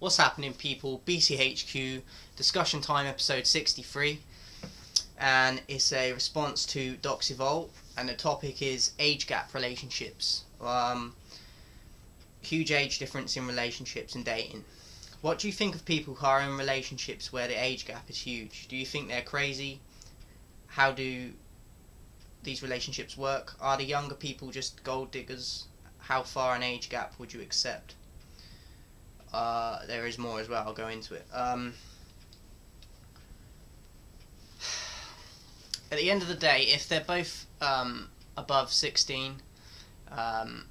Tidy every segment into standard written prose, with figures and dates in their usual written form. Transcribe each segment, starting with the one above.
What's happening, people? BCHQ discussion time, episode 63, and it's a response to Doc's Evol, and the topic is age gap relationships. Huge age difference in relationships and dating. What do you think of people who are in relationships where the age gap is huge? Do you think they're crazy? How do these relationships work? Are the younger people just gold diggers? How far an age gap would you accept? There is more as well, I'll go into it. At the end of the day, if they're both above 16, I'm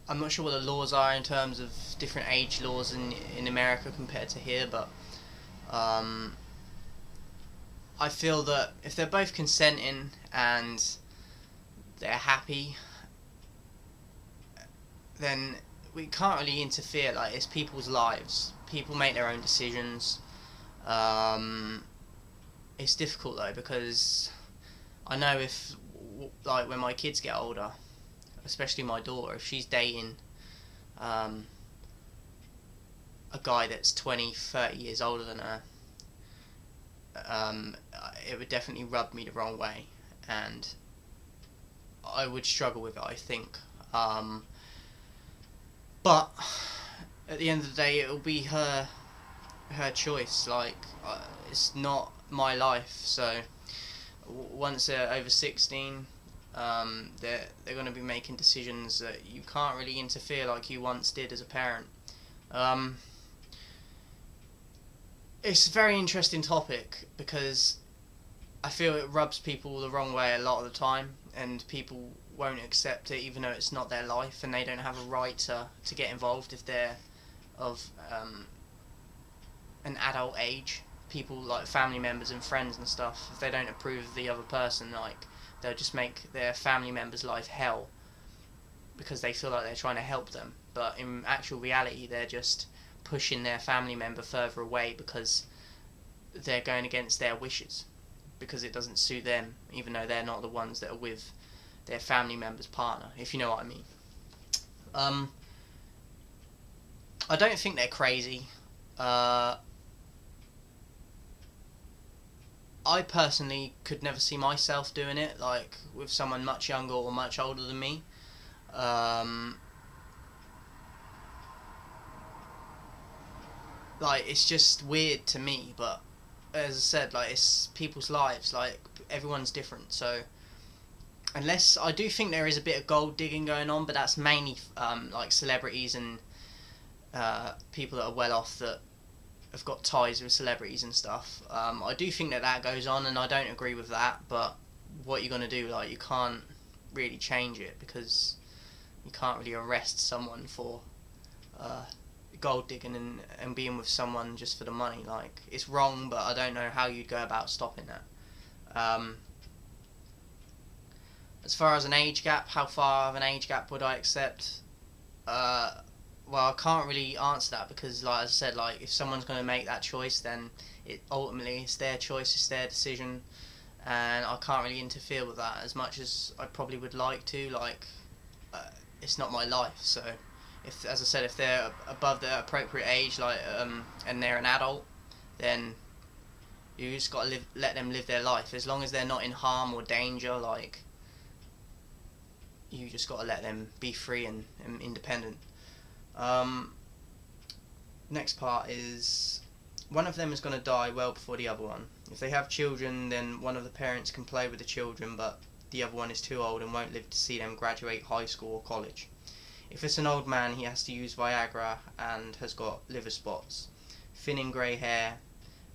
not sure what the laws are in terms of different age laws in America compared to here, but I feel that if they're both consenting and they're happy, then we can't really interfere. Like, it's people's lives. People make their own decisions. It's difficult though, because I know if, like, when my kids get older, especially my daughter, if she's dating a guy that's 20, 30 years older than her, it would definitely rub me the wrong way, and I would struggle with it, I think. But at the end of the day, it'll be her choice. Like, it's not my life. So once they're over 16, they're going to be making decisions that you can't really interfere like you once did as a parent. It's a very interesting topic because I feel it rubs people the wrong way a lot of the time, and people won't accept it even though it's not their life, and they don't have a right to get involved if they're of an adult age. People like family members and friends and stuff, if they don't approve of the other person, like, they'll just make their family member's life hell because they feel like they're trying to help them, but in actual reality they're just pushing their family member further away because they're going against their wishes, because it doesn't suit them, even though they're not the ones that are with their family member's partner, if you know what I mean. I don't think they're crazy. I personally could never see myself doing it, like, with someone much younger or much older than me. Like, it's just weird to me, but as I said, like, it's people's lives. Like, everyone's different, so unless, I do think there is a bit of gold digging going on, but that's mainly like celebrities and people that are well off that have got ties with celebrities and stuff. I do think that goes on, and I don't agree with that, but what you're going to do, like, you can't really change it, because you can't really arrest someone for gold digging and being with someone just for the money. Like, it's wrong, but I don't know how you'd go about stopping that. As far as an age gap, how far of an age gap would I accept? Well, I can't really answer that, because, like I said, like, if someone's going to make that choice, then ultimately it's their choice, it's their decision, and I can't really interfere with that as much as I probably would like to. Like, it's not my life, so if, as I said, if they're above the appropriate age, like, and they're an adult, then you just got to let them live their life. As long as they're not in harm or danger, like, you just got to let them be free and independent. Next part is, one of them is going to die well before the other one. If they have children, then one of the parents can play with the children, but the other one is too old and won't live to see them graduate high school or college. If it's an old man, he has to use Viagra and has got liver spots, thinning grey hair,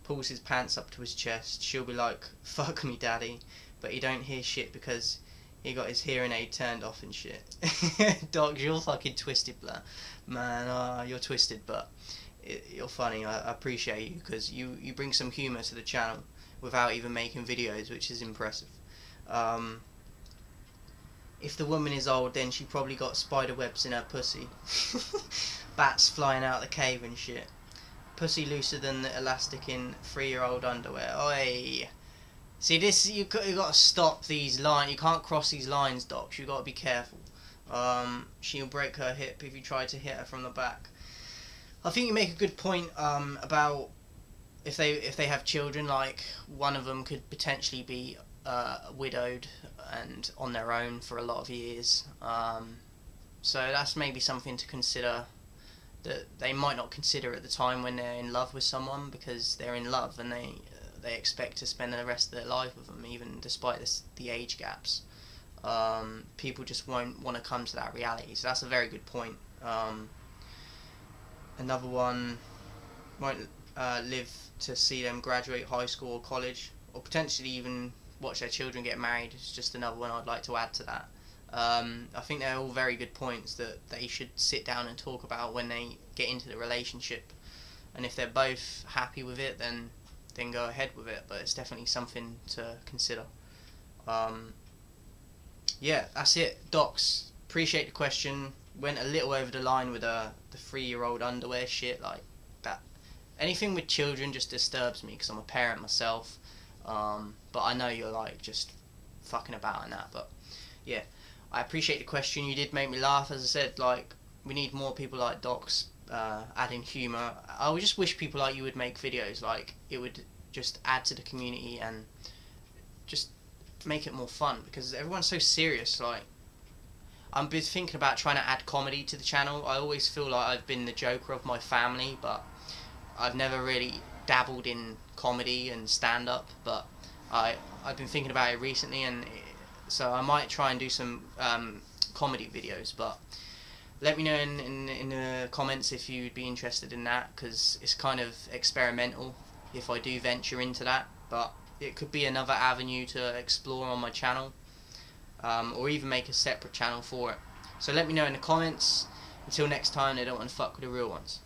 pulls his pants up to his chest. She'll be like, "Fuck me, daddy," but he don't hear shit because he got his hearing aid turned off and shit. Doc, you're fucking twisted, blah. Man, you're twisted, but you're funny. I appreciate you, because you bring some humour to the channel without even making videos, which is impressive. If the woman is old, then she probably got spiderwebs in her pussy. Bats flying out the cave and shit. Pussy looser than the elastic in 3-year-old underwear. Oi! See, this, you got to stop these lines. You can't cross these lines, Docs. You got to be careful. She'll break her hip if you try to hit her from the back. I think you make a good point about if they have children, like one of them could potentially be widowed and on their own for a lot of years. So that's maybe something to consider that they might not consider at the time when they're in love with someone, because they're in love and they expect to spend the rest of their life with them, even despite the age gaps. People just won't want to come to that reality. So that's a very good point. Another one, won't live to see them graduate high school or college, or potentially even watch their children get married. It's just another one I'd like to add to that. I think they're all very good points that they should sit down and talk about when they get into the relationship. And if they're both happy with it, then go ahead with it. But it's definitely something to consider. Yeah, that's it. Docs, appreciate the question. Went a little over the line with the 3-year-old underwear shit. Like that. Anything with children just disturbs me because I'm a parent myself. But I know you're like just fucking about and that. But yeah, I appreciate the question. You did make me laugh. As I said, like, we need more people like Docs adding humour. I would just wish people like you would make videos. Like, it would just add to the community and just make it more fun, because everyone's so serious. Like, I'm been thinking about trying to add comedy to the channel. I always feel like I've been the joker of my family, but I've never really dabbled in comedy and stand-up. But I've been thinking about it recently, and so I might try and do some comedy videos. But let me know in the comments if you'd be interested in that, because it's kind of experimental if I do venture into that. But it could be another avenue to explore on my channel, or even make a separate channel for it. So let me know in the comments. Until next time, they don't want to fuck with the real ones.